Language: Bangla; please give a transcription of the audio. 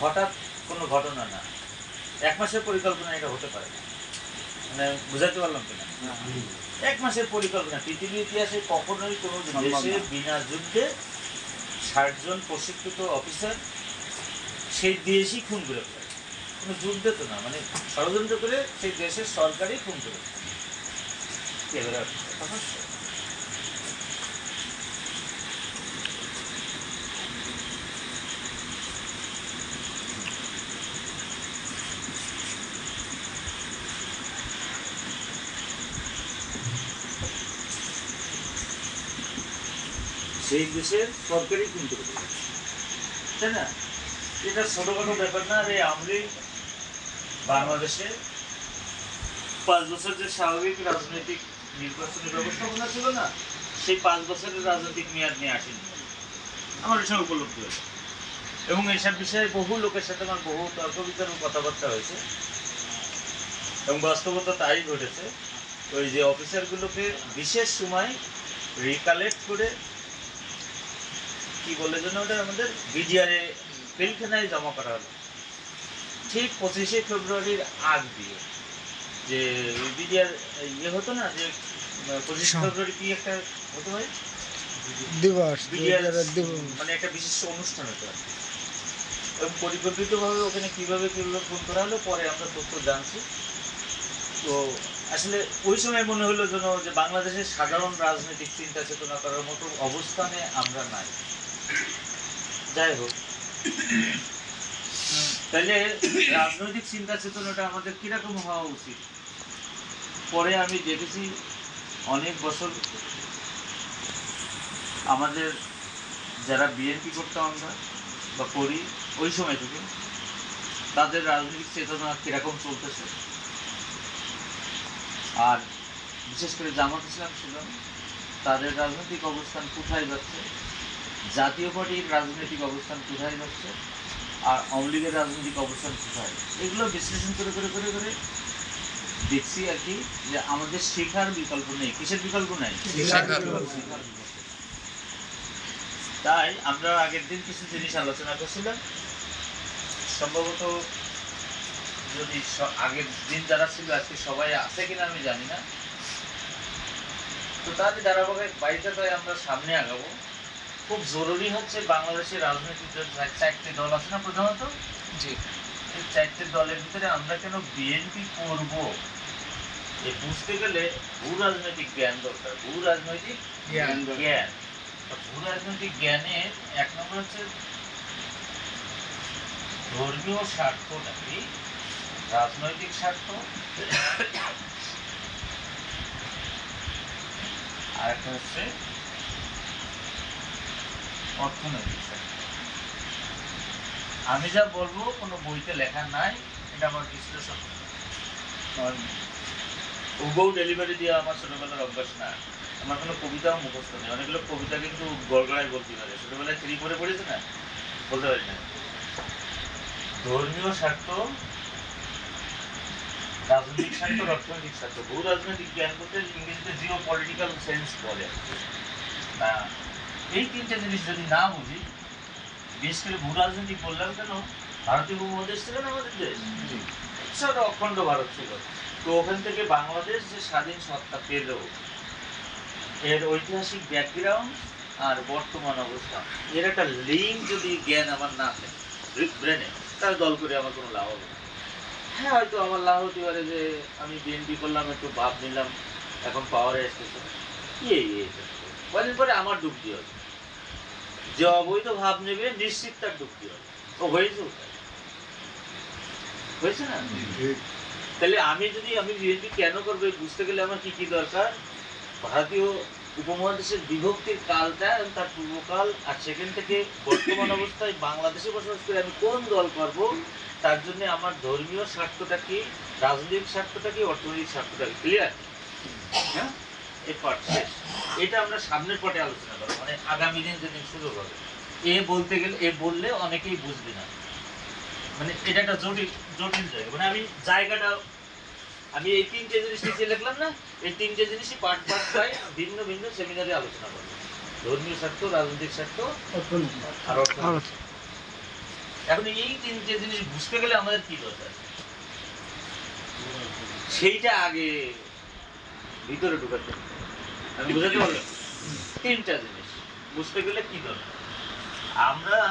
হঠাৎ কোনো ঘটনা না, 1 মাসের পরিকল্পনা এটা হতে পারে না। মানে বুঝাতে পারলাম কিনা? 1 মাসের পরিকল্পনা পৃথিবীর ইতিহাসে কখনোই কোনো দেশে বিনা যুদ্ধে 60 জন প্রশিক্ষিত অফিসার সেই দেশই খুন করে ফেলে। কোনো যুদ্ধে তো না, মানে ষড়যন্ত্র করে সেই দেশের সরকারই খুন করে ফেলে। সেই দেশের সরকারই খুন করে ফেলে, তাই না? এটা ছোটখাটো ব্যাপার না। এই আমলি বাংলাদেশে 5 বছর যে স্বাভাবিক রাজনৈতিক নির্বাচনের ব্যবস্থাপনা ছিল না, সেই 5 বছরের রাজনৈতিক মেয়াদ নিয়ে আসেনি। আমার এই সময় উপলব্ধি হয়েছে, এবং এইসব বিষয়ে বহু লোকের সাথে আমার বহু তর্ক বিতর্ক কথাবার্তা হয়েছে, এবং বাস্তবতা তাই ঘটেছে। ওই যে অফিসারগুলোকে বিশেষ সময় রিকালেক্ট করে কি বলে যেন ওটা আমাদের বিডিআরে পিলখানায় জমা করা হলো ঠিক 25শে ফেব্রুয়ারির আগ দিয়ে। যে বিডিআর ইয়ে হতো না, যে 25শে ফেব্রুয়ারি কি একটা হতো ভাই, দিবস, মানে একটা বিশেষ অনুষ্ঠান হতো, এবং পরিকল্পিতভাবে ওখানে কিভাবে ফোন করা হলো পরে আমরা তথ্য জানছি। তো আসলে ওই সময় মনে হলো যেন যে বাংলাদেশের সাধারণ রাজনৈতিক চিন্তা চেতনা করার মতো অবস্থানে আমরা নাই। যাই হোক, তাহলে রাজনৈতিক চিন্তা চেতনাটা আমাদের কিরকম হওয়া উচিত? পরে আমি দেখেছি অনেক বছর আমাদের যারা বিএনপি করতাম আমরা বা করি ওই সময় থেকে তাদের রাজনৈতিক চেতনা কিরকম চলতেছে, আর বিশেষ করে জামাত ইসলাম ছিল তাদের রাজনৈতিক অবস্থান কোথায় যাচ্ছে, জাতীয় পার্টির রাজনৈতিক অবস্থান কোথায় যাচ্ছে, আর আওয়ামী লীগের রাজনৈতিক অবস্থান কোথায়, এগুলো বিশ্লেষণ করে করে করে করে দেখছি আর কি যে আমাদের শেখার বিকল্প নেই। কিসের বিকল্প নেই? শেখার বিকল্প। তাই আমরা আগের দিন কিছু জিনিস আলোচনা করছিলাম, সম্ভবত যদি আগের দিন যারা ছিল আজকে সবাই আছে কিনা আমি জানি না। তো তার ধারাবাহিক বাড়িটাতে আমরা সামনে আগাবো। খুব জরুরি হচ্ছে বাংলাদেশের রাজনৈতিক 4টি দল আছে না প্রধানত, জি, এই 4টি দলের ভিতরে আমরা কেন বিএনপি করব এই বুঝতে গেলে ভূ রাজনৈতিক জ্ঞান দরকার। ভূ রাজনৈতিক জ্ঞান, ভূ রাজনৈতিক জ্ঞানের 1 নম্বর হচ্ছে ধর্মীয় স্বার্থ নাকি রাজনৈতিক স্বার্থ, আর একটা হচ্ছে অর্থনৈতিক স্বার্থ। আমি যা বলবো কোনো বইতে লেখা নাই, এটা আমার বিশ্লেষণ। হুবহু ডেলিভারি দিয়ে আমার ছোটবেলার অভ্যাস না। আমার কোনো কবিতাও মুখস্থ নেই। অনেকগুলো কবিতা কিন্তু গড়গড়ায় বলতে পারে, ছোটবেলায় 3 পড়ে পড়েছে না, বলতে পারি না। ধর্মীয় স্বার্থ, রাজনৈতিক স্বার্থ, অর্থনৈতিক স্বার্থ। ভূ রাজনৈতিক জ্ঞান বলতে ইংরেজিতে জিও পলিটিক্যাল সেন্স বলে। এই 3টে জিনিস যদি না বুঝি, বিশেষ করে ভূ রাজনৈতিক বললাম কেন, ভারতীয় উপমহাদেশ ছিল না আমাদের দেশ, সেটা অখণ্ড ভারত ছিল। তো ওখান থেকে বাংলাদেশ যে স্বাধীন সত্তা পেল, এর ঐতিহাসিক ব্যাকগ্রাউন্ড আর বর্তমান অবস্থা, এর একটা লিঙ্ক যদি জ্ঞান আমার না থাকে ব্রেনে, তাহলে দল করে আমার কোনো লাভ হবে না। হ্যাঁ, হয়তো আমার লাভ হতে পারে যে আমি বিএনপি করলাম, একটু ভাব নিলাম, এখন পাওয়ারে আসতেছে, কদিন পরে আমার ডুবতি হবে। যে অবৈধ ভাব নেবে নিশ্চিত তার ডুবতি হবে। ও হয়েছে না? তাহলে আমি বিএনপি কেন করবো বুঝতে গেলে আমার কি কি দরকার? ভারতীয় উপমহাদেশের বিভক্তির কালটা এবং তার পূর্বকাল, আর সেখান থেকে বর্তমান অবস্থায় বাংলাদেশে বসবাস করে আমি কোন দল করব, তার জন্য আমার ধর্মীয় স্বার্থটা কি, রাজনৈতিক স্বার্থটা কি, অর্থনৈতিক স্বার্থটা কি, ক্লিয়ার? হ্যাঁ, এই পার্ট শেষ। এটা আমরা সামনের পার্টে আলোচনা করবো, মানে আগামী দিন যেদিন সুযোগ হবে। বলতে গেলে বললে অনেকেই বুঝবে না, মানে এটা একটা জটিল জায়গা। মানে আমি এই 3টে জিনিস নিচে লিখলাম না, এই 3টে জিনিসই পার্ট পাই ভিন্ন ভিন্ন সেমিনারে আলোচনা করবো। ধর্মীয় স্বার্থ, রাজনৈতিক স্বার্থ আর অর্থনৈতিক। এখন এই তিনটে জিনিস বুঝতে গেলে আমাদের কি দরকার, সেইটা আগে ভিতরে ঢুকাতে হবে। আমি বুঝাতে পারলাম? তিনটা জিনিস বুঝতে গেলে কি দরকার। আমরা